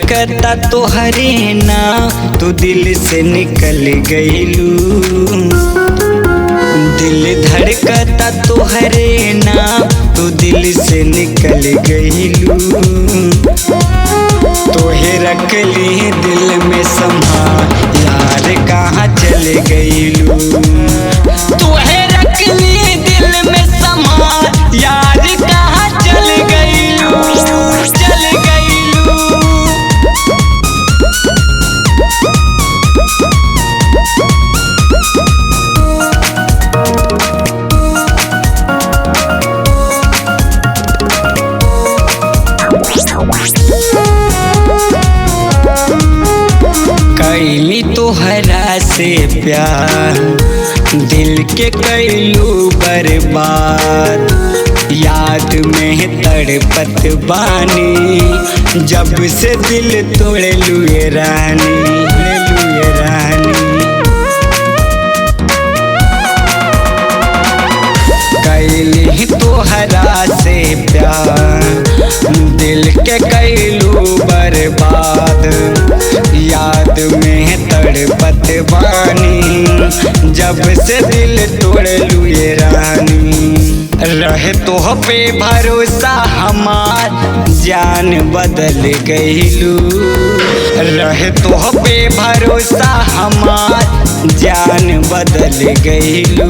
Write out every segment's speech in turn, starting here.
धड़कता तोहरे नाम तू दिल से निकल गईलू। दिल धड़कता तोहरे नाम तू दिल से निकल गईलू। तोहे रख ली दिल में संभाल यार कहाँ चल गईलू। तोहे रख ली दिल में संभाल यार कहाँ चल गईलू। चल गईलू। कैली तोहरा से प्यार दिल के कैलू बर्बाद। याद में तड़पत बानी जब से दिल तोड़लू ये रानी। कैली तोहरा से प्यार दिल के कैलू बर्बाद। याद में तड़पत बानी जब से दिल तोड़लू ये रानी। रहे तो पे भरोसा हमार जान बदल गईलू। रहे तो पे भरोसा हमार जान बदल गईलू।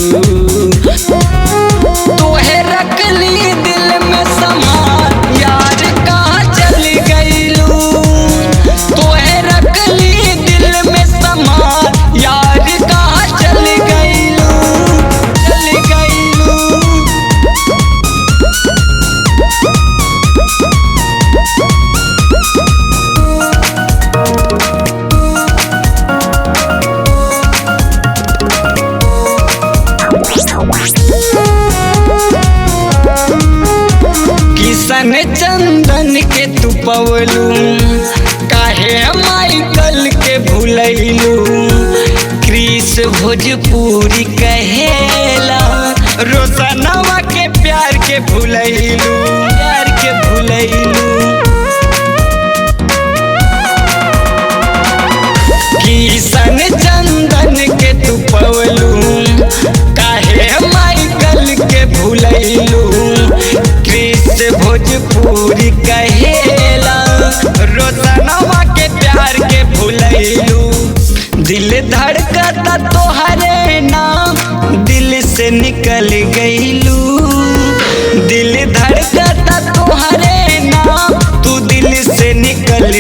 तोहे रख ली दिल में संभाल यार कहाँ चल गईलू। तोहे रख ली दिल में संभाल यार कहाँ चल गईलू। चल गईलू। किशन चंदन के तू पवलू काहे माइकल के भूलैलू। क्रिस भोजपुरी कहेला रोशनवा के प्यार के भूलैलू। प्यार के भूलैलू। किशन चंदन के तू पवलू काहे माइकल के भूलैलू। क्रिस भोजपुरी कहेला रोशनवा के प्यार के भूलैलू। दिल धड़कता तोहरे नाम दिल से निकल गईलू। दिल धड़कता तोहरे नाम तू दिल से निकल